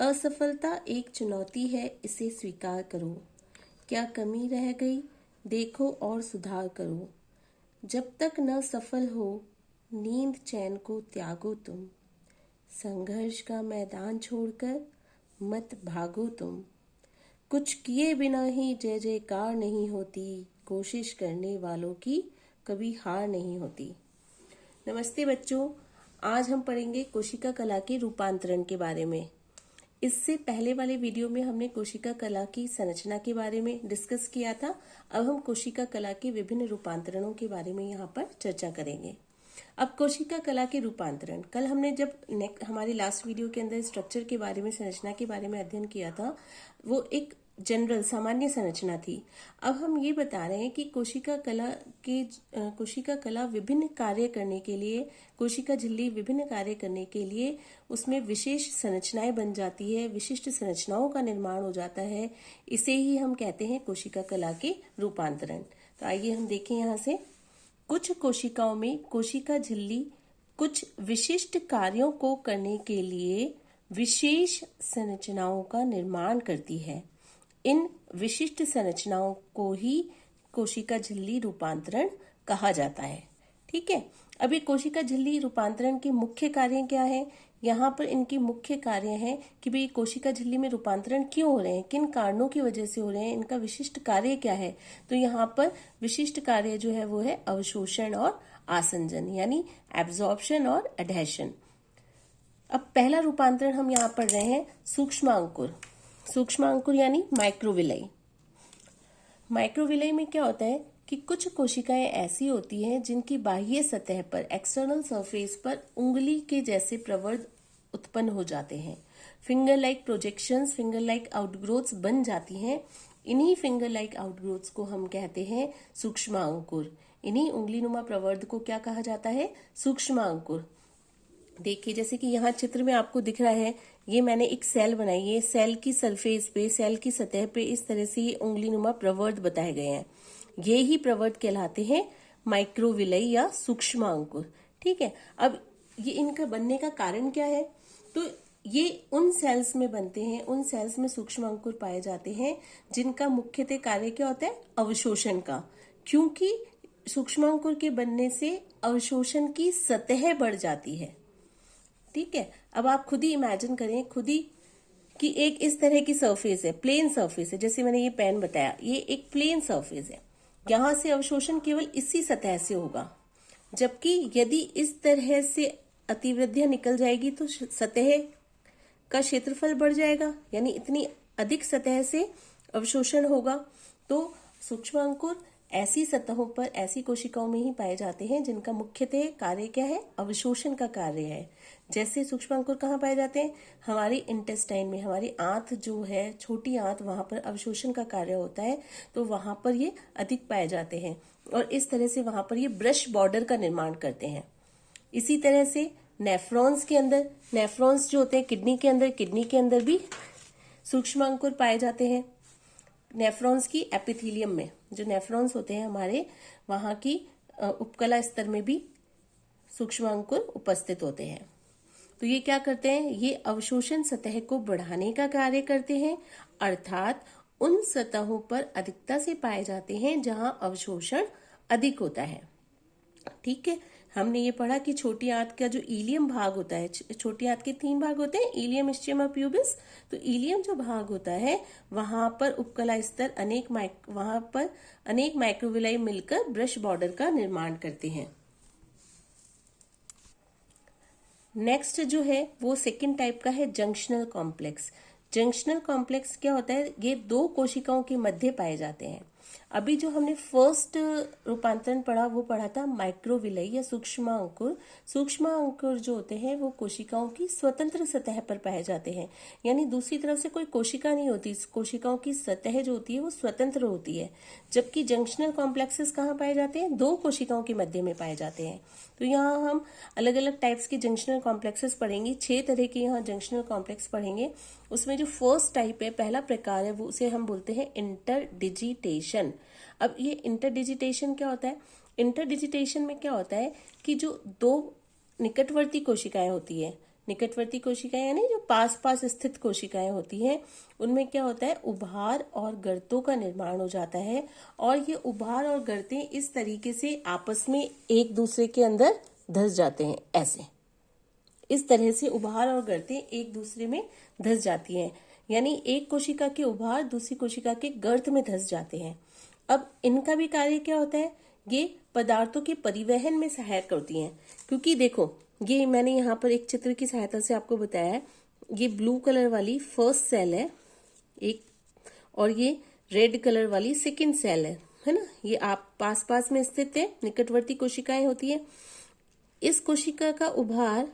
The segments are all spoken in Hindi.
असफलता एक चुनौती है, इसे स्वीकार करो। क्या कमी रह गई, देखो और सुधार करो। जब तक न सफल हो, नींद चैन को त्यागो तुम। संघर्ष का मैदान छोड़कर मत भागो तुम। कुछ किए बिना ही जय जयकार नहीं होती, कोशिश करने वालों की कभी हार नहीं होती। नमस्ते बच्चों, आज हम पढ़ेंगे कोशिका कला के रूपांतरण के बारे में। इससे पहले वाले वीडियो में हमने कोशिका कला की संरचना के बारे में डिस्कस किया था। अब हम कोशिका कला के विभिन्न रूपांतरणों के बारे में यहाँ पर चर्चा करेंगे। अब कोशिका कला के रूपांतरण, कल हमने जब हमारी लास्ट वीडियो के अंदर स्ट्रक्चर के बारे में, संरचना के बारे में अध्ययन किया था, वो एक जनरल सामान्य संरचना थी। अब हम ये बता रहे हैं कि कोशिका कला विभिन्न कार्य करने के लिए, कोशिका झिल्ली विभिन्न कार्य करने के लिए उसमें विशेष संरचनाएं बन जाती है, विशिष्ट संरचनाओं का निर्माण हो जाता है। इसे ही हम कहते हैं कोशिका कला के रूपांतरण। तो आइए हम देखें यहाँ से। कुछ कोशिकाओं में कोशिका झिल्ली कुछ विशिष्ट कार्यों को करने के लिए विशेष संरचनाओं का निर्माण करती है। इन विशिष्ट संरचनाओं को ही कोशिका झिल्ली रूपांतरण कहा जाता है। ठीक है, अभी कोशिका झिल्ली रूपांतरण के मुख्य कार्य क्या है? यहाँ पर इनकी मुख्य कार्य है कि भाई कोशिका झिल्ली में रूपांतरण क्यों हो रहे हैं, किन कारणों की वजह से हो रहे हैं, इनका विशिष्ट कार्य क्या है। तो यहाँ पर विशिष्ट कार्य जो है वो है अवशोषण और आसंजन, यानी एब्जॉर्प्शन और एडहेशन। अब पहला रूपांतरण हम यहाँ पढ़ रहे हैं सूक्ष्मांकुर। सूक्ष्मांकुर यानी माइक्रोविलाई। माइक्रोविलाई में क्या होता है कि कुछ कोशिकाएं ऐसी होती हैं जिनकी बाह्य सतह पर, एक्सटर्नल सरफेस पर उंगली के जैसे प्रवर्ध उत्पन्न हो जाते हैं। Finger like projections, finger like outgrowths बन जाती हैं। इन्हीं फिंगर लाइक आउटग्रोथ्स को हम कहते हैं सूक्ष्मांकुर। इन्हीं उंगलीनुमा प्रवर्ध को क्या कहा जाता है? सूक्ष्मांकुर। देखिए, जैसे कि यहाँ चित्र में आपको दिख रहा है, ये मैंने एक सेल बनाई है। सेल की सरफेस पे, सेल की सतह पे इस तरह से ये उंगलीनुमा प्रवर्ध बताए गए हैं। ये ही प्रवर्ध कहलाते हैं माइक्रोविलाई या सूक्ष्मांकुर। ठीक है, अब ये इनका बनने का कारण क्या है? तो ये उन सेल्स में बनते हैं, उन सेल्स में सूक्ष्मांकुर पाए जाते हैं जिनका मुख्यतः कार्य क्या होता है? अवशोषण का। क्योंकि सूक्ष्मांकुर के बनने से अवशोषण की सतह बढ़ जाती है। ठीक है, अब आप खुद ही इमेजिन करें, खुद ही कि एक इस तरह की सरफेस है, प्लेन सरफेस है। जैसे मैंने ये पेन बताया, ये एक प्लेन सरफेस है। यहां से अवशोषण केवल इसी सतह से होगा, जबकि यदि इस तरह से अतिवृद्धियां निकल जाएगी तो सतह का क्षेत्रफल बढ़ जाएगा, यानी इतनी अधिक सतह से अवशोषण होगा। तो सूक्ष्मांकुर ऐसी सतहों पर, ऐसी कोशिकाओं में ही पाए जाते हैं जिनका मुख्यतः कार्य क्या है? अवशोषण का कार्य है। जैसे सूक्ष्मांकुर कहाँ पाए जाते हैं? हमारी इंटेस्टाइन में, हमारी आंत जो है, छोटी आंत, वहां पर अवशोषण का कार्य होता है, तो वहां पर ये अधिक पाए जाते हैं और इस तरह से वहां पर ये ब्रश बॉर्डर का निर्माण करते हैं। इसी तरह से नेफ्रॉन्स के अंदर, नेफ्रॉन्स जो होते हैं किडनी के अंदर, किडनी के अंदर भी सूक्ष्मांकुर पाए जाते हैं। नेफ्रॉन्स की एपिथेलियम में जो नेफ्रॉन्स होते हैं हमारे, वहां की उपकला स्तर में भी सूक्ष्मांकुर उपस्थित होते हैं। तो ये क्या करते हैं? ये अवशोषण सतह को बढ़ाने का कार्य करते हैं, अर्थात उन सतहों पर अधिकता से पाए जाते हैं जहां अवशोषण अधिक होता है। ठीक है, हमने ये पढ़ा कि छोटी आंत का जो इलियम भाग होता है, छोटी आंत के 3 भाग होते हैं, इलियम, इस्चियम और प्यूबिस। तो इलियम जो भाग होता है, वहां पर उपकला स्तर वहां पर अनेक माइक्रोविलाई मिलकर ब्रश बॉर्डर का निर्माण करते हैं। नेक्स्ट जो है वो सेकेंड टाइप का है जंक्शनल कॉम्प्लेक्स। जंक्शनल कॉम्प्लेक्स क्या होता है? ये 2 कोशिकाओं के मध्य पाए जाते हैं। अभी जो हमने फर्स्ट रूपांतरण पढ़ा वो पढ़ा था माइक्रोविलाई या सूक्ष्मांकुर। सूक्ष्मांकुर जो होते हैं वो कोशिकाओं की स्वतंत्र सतह पर पाए जाते हैं, यानी दूसरी तरफ से कोई कोशिका नहीं होती, कोशिकाओं की सतह जो होती है वो स्वतंत्र होती है। जबकि जंक्शनल कॉम्प्लेक्सेस कहाँ पाए जाते हैं? 2 कोशिकाओं के मध्य में पाए जाते हैं। तो यहाँ हम अलग अलग टाइप्स के जंक्शनल कॉम्प्लेक्सेस पढ़ेंगे, 6 तरह के यहाँ जंक्शनल कॉम्प्लेक्स पढ़ेंगे। उसमें जो फर्स्ट टाइप है, पहला प्रकार है, वो उसे हम बोलते हैं इंटरडिजिटेशन। अब ये इंटरडिजिटेशन क्या होता है? इंटरडिजिटेशन में क्या होता है कि जो 2 निकटवर्ती कोशिकाएं होती है, निकटवर्ती कोशिकाएं यानी जो पास पास स्थित कोशिकाएं होती हैं, उनमें क्या होता है, उभार और गर्तों का निर्माण हो जाता है। और ये उभार और गर्तें इस तरीके से आपस में एक दूसरे के अंदर धंस जाते हैं। ऐसे इस तरह से उभार और गर्तें एक दूसरे में धंस जाती हैं, यानी एक कोशिका के उभार दूसरी कोशिका के गर्त में धंस जाते हैं। अब इनका भी कार्य क्या होता है, ये पदार्थों के परिवहन में सहायक करती हैं। क्योंकि देखो, ये मैंने यहाँ पर एक चित्र की सहायता से आपको बताया है। ये ब्लू कलर वाली फर्स्ट सेल है एक, और ये रेड कलर वाली सेकंड सेल है ना। ये आप पास पास में स्थित है, निकटवर्ती कोशिकाएं होती है। इस कोशिका का उभार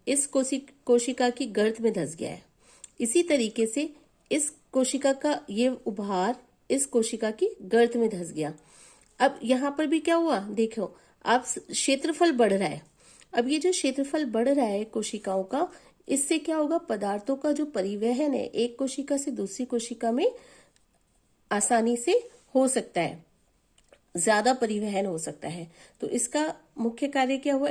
इस कोशिका की गर्त में धंस गया है। इसी तरीके से इस कोशिका का ये उभार इस कोशिका की गर्त में धंस गया। अब यहाँ पर भी क्या हुआ, देखो अब क्षेत्रफल बढ़ रहा है। अब ये जो क्षेत्रफल बढ़ रहा है कोशिकाओं का, इससे क्या होगा, पदार्थों का जो परिवहन है एक कोशिका से दूसरी कोशिका में आसानी से हो सकता है, ज्यादा परिवहन हो सकता है। तो इसका मुख्य कार्य क्या हुआ,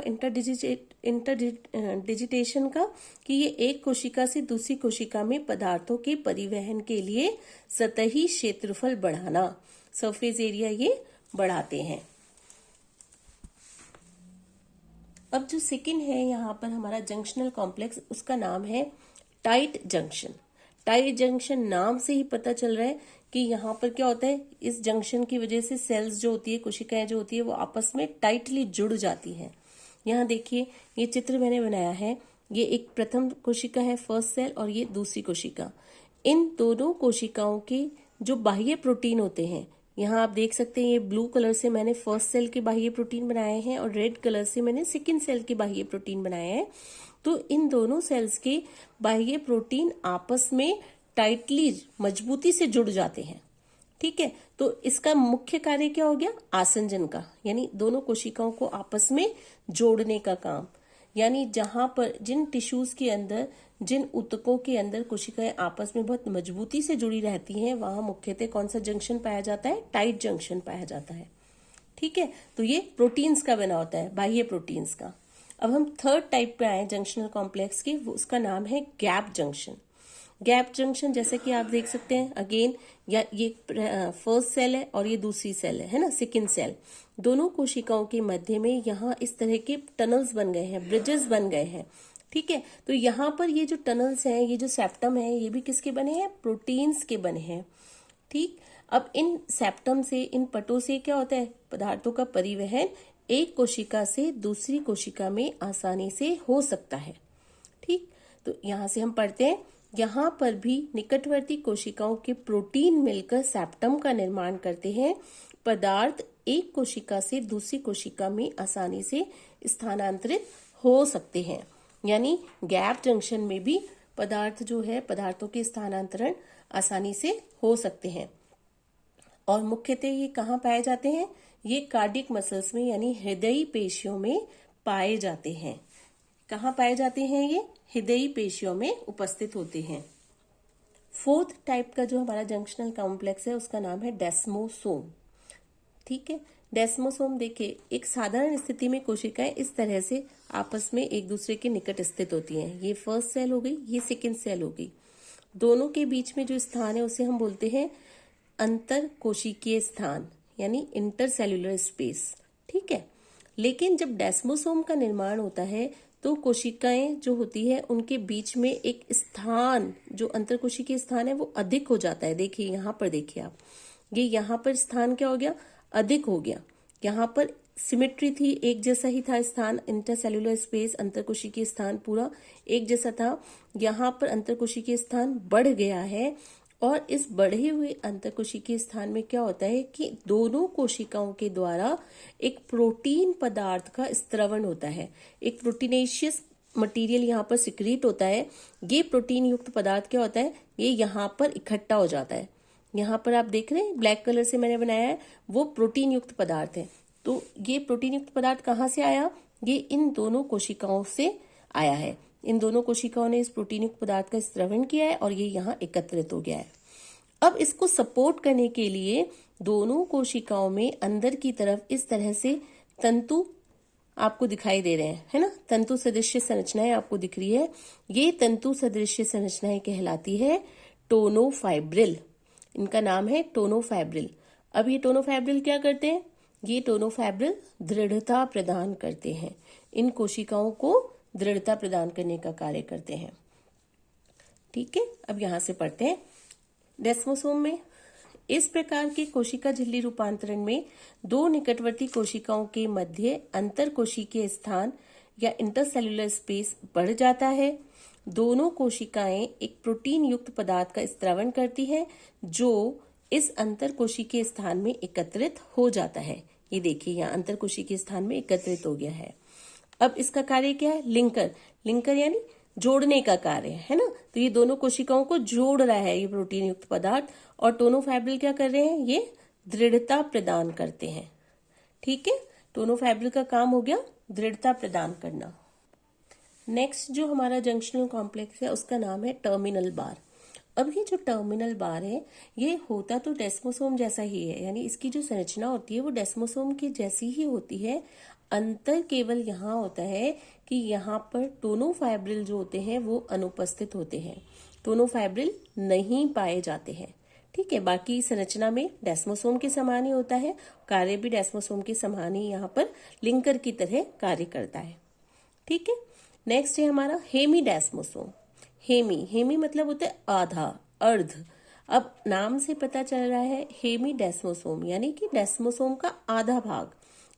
इंटरडिजिटेशन का, कि ये एक कोशिका से दूसरी कोशिका में पदार्थों के परिवहन के लिए सतही क्षेत्रफल बढ़ाना, सरफेस एरिया ये बढ़ाते हैं। अब जो सेकंड है यहाँ पर हमारा जंक्शनल कॉम्प्लेक्स, उसका नाम है टाइट जंक्शन। टाइट जंक्शन नाम से ही पता चल रहा है कि यहाँ पर क्या होता है, इस जंक्शन की वजह से सेल्स जो होती है, कोशिकाएं जो होती है, वो आपस में टाइटली जुड़ जाती हैं। यहाँ देखिए, ये चित्र मैंने बनाया है। ये एक प्रथम कोशिका है, फर्स्ट सेल, और ये दूसरी कोशिका। इन दोनों कोशिकाओं के जो बाह्य प्रोटीन होते हैं, यहाँ आप देख सकते हैं, ये ब्लू कलर से मैंने फर्स्ट सेल के बाह्य प्रोटीन बनाए हैं और रेड कलर से मैंने सेकंड सेल के बाह्य प्रोटीन बनाए हैं। तो इन दोनों सेल्स के बाह्य प्रोटीन आपस में टाइटली, मजबूती से जुड़ जाते हैं। ठीक है, तो इसका मुख्य कार्य क्या हो गया, आसंजन का, यानी दोनों कोशिकाओं को आपस में जोड़ने का काम। यानी जहां पर जिन टिश्यूज के अंदर, जिन ऊतकों के अंदर कोशिकाएं आपस में बहुत मजबूती से जुड़ी रहती हैं, वहां मुख्यतः कौन सा जंक्शन पाया जाता है, टाइट जंक्शन पाया जाता है। ठीक है, तो ये प्रोटीन्स का बना होता है, बाह्य प्रोटीन्स का। अब हम थर्ड टाइप पे आए जंक्शनल कॉम्प्लेक्स के, उसका नाम है गैप जंक्शन। गैप जंक्शन जैसे कि आप देख सकते हैं, अगेन या ये फर्स्ट सेल है और ये दूसरी सेल है ना, सेकंड सेल। दोनों कोशिकाओं के मध्य में यहाँ इस तरह के टनल्स बन गए हैं, ब्रिजेस बन गए हैं। ठीक है, तो यहाँ पर ये जो टनल्स हैं, ये जो सेप्टम है, ये भी किसके बने हैं, प्रोटीन्स के बने हैं। ठीक, अब इन सेप्टम से, इन पटों से क्या होता है, पदार्थों का परिवहन एक कोशिका से दूसरी कोशिका में आसानी से हो सकता है। ठीक, तो यहाँ से हम पढ़ते हैं, यहाँ पर भी निकटवर्ती कोशिकाओं के प्रोटीन मिलकर सेप्टम का निर्माण करते हैं। पदार्थ एक कोशिका से दूसरी कोशिका में आसानी से स्थानांतरित हो सकते हैं। यानी गैप जंक्शन में भी पदार्थ जो है, पदार्थों के स्थानांतरण आसानी से हो सकते हैं। और मुख्यतः ये कहाँ पाए जाते हैं, ये कार्डियक मसल्स में, यानी हृदयी पेशियों में पाए जाते हैं। कहाँ पाए जाते हैं, ये हृदयी पेशियों में उपस्थित होते हैं। फोर्थ टाइप का जो हमारा जंक्शनल कॉम्प्लेक्स है, उसका नाम है डेस्मोसोम। ठीक है, डेस्मोसोम देखिए, एक साधारण स्थिति में कोशिकाएं इस तरह से आपस में एक दूसरे के निकट स्थित होती हैं। ये फर्स्ट सेल हो गई, ये सेकंड सेल हो गई। दोनों के बीच में जो स्थान है उसे हम बोलते हैं अंतर कोशिकीय स्थान, यानी इंटरसेल्युलर स्पेस। ठीक है, लेकिन जब डेस्मोसोम का निर्माण होता है तो कोशिकाएं जो होती है उनके बीच में एक स्थान, जो अंतर कोशिकीय स्थान है, वो अधिक हो जाता है। देखिए यहाँ पर, देखिए आप, ये यहाँ पर स्थान क्या हो गया, अधिक हो गया। यहाँ पर सिमेट्री थी, एक जैसा ही था स्थान, इंटरसेल्युलर स्पेस, अंतरकोशिकीय स्थान पूरा एक जैसा था। यहाँ पर अंतरकोशिकीय स्थान बढ़ गया है, और इस बढ़े हुए अंतरकोशिकीय स्थान में क्या होता है कि दोनों कोशिकाओं के द्वारा एक प्रोटीन पदार्थ का स्त्रवण होता है। एक प्रोटीनेशियस मटेरियल यहाँ पर सिक्रीट होता है। ये प्रोटीन युक्त पदार्थ क्या होता है, ये यहाँ पर इकट्ठा हो जाता है। यहाँ पर आप देख रहे हैं, ब्लैक कलर से मैंने बनाया है, वो प्रोटीन युक्त पदार्थ है। तो ये प्रोटीन युक्त पदार्थ कहाँ से आया, ये इन दोनों कोशिकाओं से आया है। इन दोनों कोशिकाओं ने इस प्रोटीन युक्त पदार्थ का स्त्रवण किया है और ये यहाँ एकत्रित हो गया है। अब इसको सपोर्ट करने के लिए दोनों कोशिकाओं में अंदर की तरफ इस तरह से तंतु आपको दिखाई दे रहे हैं, है ना, तंतु सदृश संरचनाएं आपको दिख रही है। ये तंतु सदृश संरचनाएं कहलाती है टोनोफाइब्रिल। इनका नाम है टोनोफाइब्रिल। अब ये टोनोफाइब्रिल क्या करते हैं? ये टोनोफाइब्रिल दृढ़ता प्रदान करते हैं, इन कोशिकाओं को दृढ़ता प्रदान करने का कार्य करते हैं। ठीक है, अब यहां से पढ़ते हैं। डेस्मोसोम में इस प्रकार के कोशिका झिल्ली रूपांतरण में दो निकटवर्ती कोशिकाओं के मध्य अंतर कोशिकीय स्थान या इंटरसेल्युलर स्पेस बढ़ जाता है। दोनों कोशिकाएं एक प्रोटीन युक्त पदार्थ का स्त्रावण करती हैं जो इस अंतर कोशिकीय स्थान में एकत्रित हो जाता है। ये देखिए, यहाँ अंतर कोशिकीय स्थान में एकत्रित हो गया है। अब इसका कार्य क्या है? लिंकर। लिंकर यानी जोड़ने का कार्य, है ना। तो ये दोनों कोशिकाओं को जोड़ रहा है ये प्रोटीन युक्त पदार्थ। और टोनोफाइब्रिल क्या कर रहे हैं? ये दृढ़ता प्रदान करते हैं। ठीक है, टोनोफाइब्रिल का काम हो गया दृढ़ता प्रदान करना। नेक्स्ट जो हमारा जंक्शनल कॉम्प्लेक्स है उसका नाम है टर्मिनल बार। अब ये जो टर्मिनल बार है ये होता तो डेस्मोसोम जैसा ही है, यानी इसकी जो संरचना होती है वो डेस्मोसोम की जैसी ही होती है। अंतर केवल यहाँ होता है कि यहाँ पर टोनोफाइब्रिल जो होते हैं वो अनुपस्थित होते हैं, टोनोफाइब्रिल नहीं पाए जाते हैं। ठीक है, बाकी संरचना में डेस्मोसोम के समान ही होता है, कार्य भी डेस्मोसोम के समान ही यहाँ पर लिंकर की तरह कार्य करता है। ठीक है, नेक्स्ट है हमारा हेमीडेस्मोसोम। हेमी मतलब होता है आधा, अर्ध। अब नाम से पता चल रहा है हेमीडेस्मोसोम यानी कि डेस्मोसोम का आधा भाग।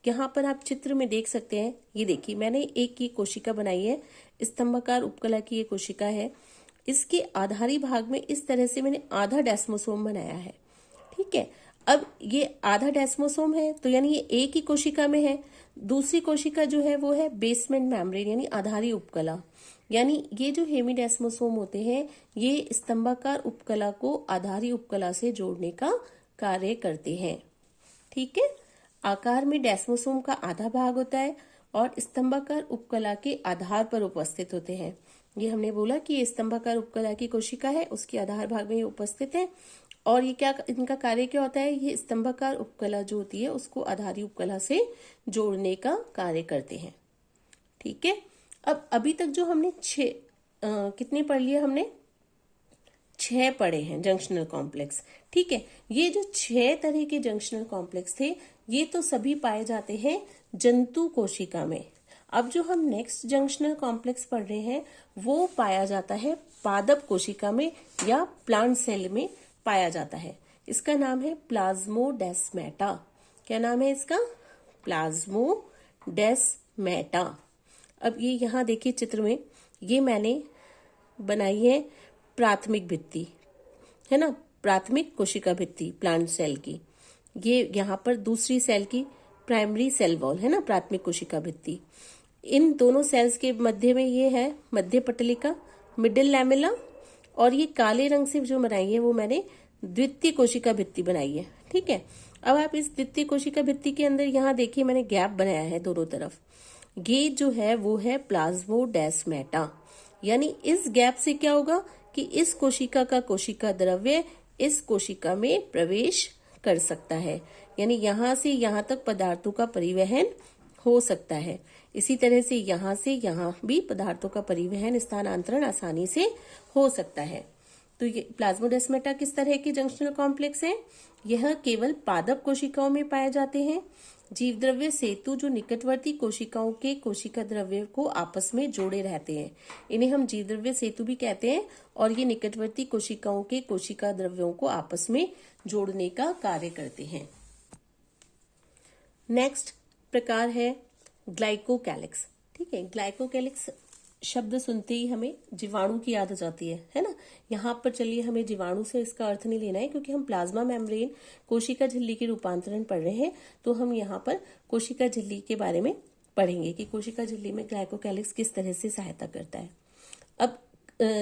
यहाँ पर आप चित्र में देख सकते हैं, ये देखिए मैंने एक की कोशिका बनाई है, स्तंभाकार उपकला की ये कोशिका है। इसके आधारी भाग में इस तरह से मैंने आधा डेस्मोसोम बनाया है। ठीक है, अब ये आधा डेस्मोसोम है तो यानी ये एक ही कोशिका में है। दूसरी कोशिका जो है वो है बेसमेंट मेम्ब्रेन यानी आधारी उपकला। यानी ये जो हेमीडेस्मोसोम होते हैं ये स्तंभाकार उपकला को आधारी उपकला से जोड़ने का कार्य करते हैं। ठीक है, आकार में डेस्मोसोम का आधा भाग होता है और स्तंभाकार उपकला के आधार पर उपस्थित होते हैं। ये हमने बोला कि ये स्तंभाकार उपकला की कोशिका है, उसके आधार भाग में ये उपस्थित है। और ये क्या, इनका कार्य क्या होता है? ये स्तंभाकार उपकला जो होती है उसको आधारी उपकला से जोड़ने का कार्य करते हैं। ठीक है, अब अभी तक जो हमने कितने पढ़ लिए? हमने 6 पढ़े हैं जंक्शनल कॉम्प्लेक्स। ठीक है, ये जो 6 तरह के जंक्शनल कॉम्प्लेक्स थे ये तो सभी पाए जाते हैं जंतु कोशिका में। अब जो हम नेक्स्ट जंक्शनल कॉम्प्लेक्स पढ़ रहे हैं वो पाया जाता है पादप कोशिका में या प्लांट सेल में पाया जाता है। इसका नाम है प्लाज्मोडेस्माटा। क्या नाम है इसका? प्लाज्मोडेस्माटा। अब ये यहाँ देखिए चित्र में, ये मैंने बनाई है प्राथमिक भित्ति, है ना, प्राथमिक कोशिका भित्ति प्लांट सेल की। ये यहाँ पर दूसरी सेल की प्राइमरी सेल वॉल, है ना, प्राथमिक कोशिका भित्ति। इन दोनों सेल्स के मध्य में ये है मध्य पटलिका, मिडिल लैमेला। और ये काले रंग से जो बनाई है वो मैंने द्वितीय कोशिका भित्ति बनाई है। ठीक है, अब आप इस द्वितीय कोशिका भित्ति के अंदर यहाँ देखिए मैंने गैप बनाया है दोनों तरफ। ये जो है वो है प्लाज्मोडेस्माटा। यानी इस गैप से क्या होगा कि इस कोशिका का कोशिका द्रव्य इस कोशिका में प्रवेश कर सकता है, यानी यहाँ से यहाँ तक पदार्थों का परिवहन हो सकता है। इसी तरह से यहाँ भी पदार्थों का परिवहन, स्थानांतरण आसानी से हो सकता है। तो ये प्लाज्मोडेस्माटा किस तरह के जंक्शनल कॉम्प्लेक्स है? यह केवल पादप कोशिकाओं में पाए जाते हैं। जीव द्रव्य सेतु जो निकटवर्ती कोशिकाओं के कोशिका द्रव्य को आपस में जोड़े रहते हैं, इन्हें हम जीव द्रव्य सेतु भी कहते हैं। और ये निकटवर्ती कोशिकाओं के कोशिका द्रव्यों को आपस में जोड़ने का कार्य करते हैं। नेक्स्ट प्रकार है ग्लाइकोकैलिक्स। ठीक है, ग्लाइकोकैलिक्स शब्द सुनते ही हमें जीवाणु की याद आ जाती है ना। यहाँ पर चलिए हमें जीवाणु से इसका अर्थ नहीं लेना है, क्योंकि हम प्लाज्मा मेम्ब्रेन कोशिका झिल्ली के रूपांतरण पढ़ रहे हैं। तो हम यहाँ पर कोशिका झिल्ली के बारे में पढ़ेंगे कि कोशिका झिल्ली में ग्लाइकोकैलिक्स किस तरह से सहायता करता है। अब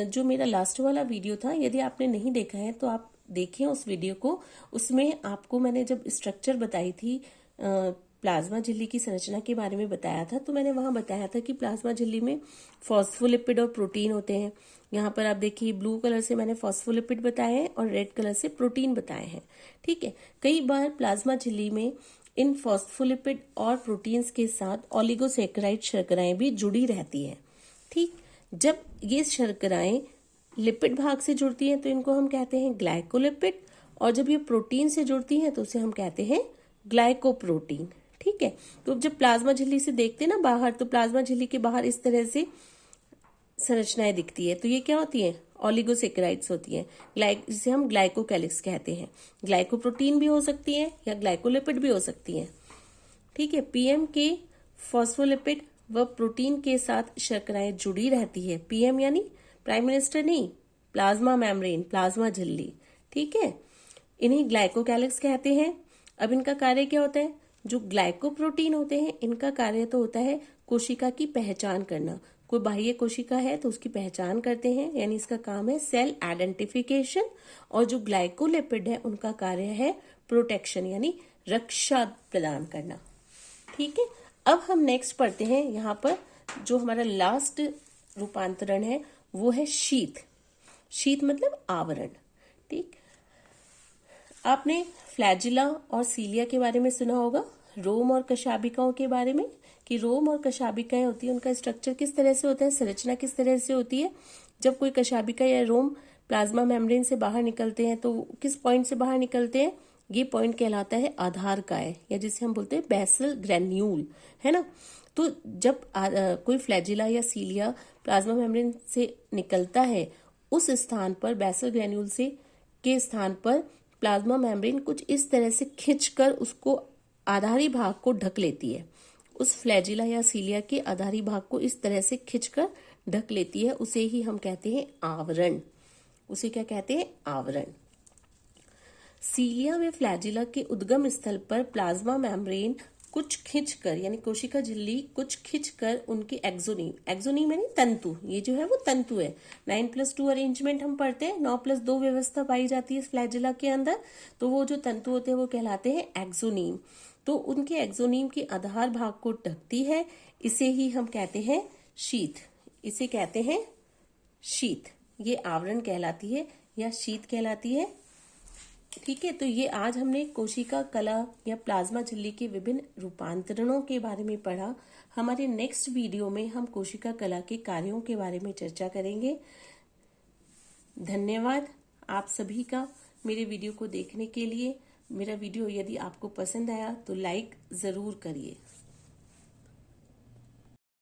जो मेरा लास्ट वाला वीडियो था, यदि आपने नहीं देखा है तो आप देखें उस वीडियो को। उसमें आपको मैंने जब स्ट्रक्चर बताई थी, प्लाज्मा झिल्ली की संरचना के बारे में बताया था, तो मैंने वहां बताया था कि प्लाज्मा झिल्ली में फॉस्फोलिपिड और प्रोटीन होते हैं। यहाँ पर आप देखिए ब्लू कलर से मैंने फॉस्फोलिपिड बताए हैं और रेड कलर से प्रोटीन बताए हैं। ठीक है, कई बार प्लाज्मा झिल्ली में इन फॉस्फोलिपिड और प्रोटीन्स के साथ ओलिगोसैकेराइड शर्कराएं भी जुड़ी रहती हैं। ठीक, जब ये शर्कराएं लिपिड भाग से जुड़ती हैं तो इनको हम कहते हैं ग्लाइकोलिपिड, और जब ये प्रोटीन से जुड़ती हैं तो उसे हम कहते हैं ग्लाइकोप्रोटीन। ठीक है, तो जब प्लाज्मा झिल्ली से देखते हैं ना बाहर, तो प्लाज्मा झिल्ली के बाहर इस तरह से संरचनाएं दिखती है, तो ये क्या होती है? ओलिगोसैकेराइड्स होती हैं, जिसे हम ग्लाइकोकैलिक्स कहते हैं। ग्लाइकोप्रोटीन भी हो सकती है या ग्लाइकोलिपिड भी हो सकती हैं। ठीक है, पीएम के फॉस्फोलिपिड व प्रोटीन के साथ शर्कराएं जुड़ी रहती है। पीएम यानी प्राइम मिनिस्टर नहीं, प्लाज्मा मेम्ब्रेन, प्लाज्मा झिल्ली। ठीक है, इन्हें ग्लाइकोकैलिक्स कहते हैं। अब इनका कार्य क्या होता है? जो ग्लाइकोप्रोटीन होते हैं इनका कार्य तो होता है कोशिका की पहचान करना। कोई बाह्य कोशिका है तो उसकी पहचान करते हैं, यानी इसका काम है सेल आइडेंटिफिकेशन। और जो ग्लाइकोलिपिड है उनका कार्य है प्रोटेक्शन, यानी रक्षा प्रदान करना। ठीक है, अब हम नेक्स्ट पढ़ते हैं। यहाँ पर जो हमारा लास्ट रूपांतरण है वो है शीथ। शीथ मतलब आवरण। ठीक, आपने फ्लैजिला और सीलिया के बारे में सुना होगा, रोम और कशाबिकाओं के बारे में, कि रोम और कशाबिकाएं होती है, उनका स्ट्रक्चर किस तरह से होता है, संरचना किस तरह से होती है। जब कोई कशाबिका या रोम प्लाज्मा मेम्ब्रेन से बाहर निकलते हैं तो किस पॉइंट से बाहर निकलते हैं? ये पॉइंट कहलाता है आधार काय, या जिसे हम बोलते हैं बेसल ग्रेन्यूल, है ना। तो जब कोई फ्लैजिला या सीलिया प्लाज्मा मेम्ब्रेन से निकलता है, उस स्थान पर बेसल ग्रेन्यूल से के स्थान पर प्लाज्मा मेम्ब्रेन कुछ इस तरह से खिंचकर उसको आधारी भाग को ढक लेती है। उस फ्लैजिला या सीलिया के आधारी भाग को इस तरह से खिंचकर ढक लेती है, उसे ही हम कहते हैं आवरण। उसे क्या कहते हैं? आवरण। सीलिया व फ्लैजिला के उद्गम स्थल पर प्लाज्मा मेम्ब्रेन कुछ खिंचकर, यानी कोशिका झिल्ली कुछ खिंचकर उनके एक्सोनीम यानी तंतु, ये जो है वो तंतु है। 9+2 अरेंजमेंट हम पढ़ते हैं, 9+2 व्यवस्था पाई जाती है इस फ्लैजिला के अंदर। तो वो जो तंतु होते हैं वो कहलाते हैं एक्सोनीम। तो उनके एक्सोनीम के आधार भाग को ढकती है, इसे ही हम कहते हैं शीथ। इसे कहते हैं शीथ। ये आवरण कहलाती है या शीथ कहलाती है। ठीक है, तो ये आज हमने कोशिका कला या प्लाज्मा झिल्ली के विभिन्न रूपांतरणों के बारे में पढ़ा। हमारे नेक्स्ट वीडियो में हम कोशिका कला के कार्यों के बारे में चर्चा करेंगे। धन्यवाद आप सभी का मेरे वीडियो को देखने के लिए। मेरा वीडियो यदि आपको पसंद आया तो लाइक जरूर करिए।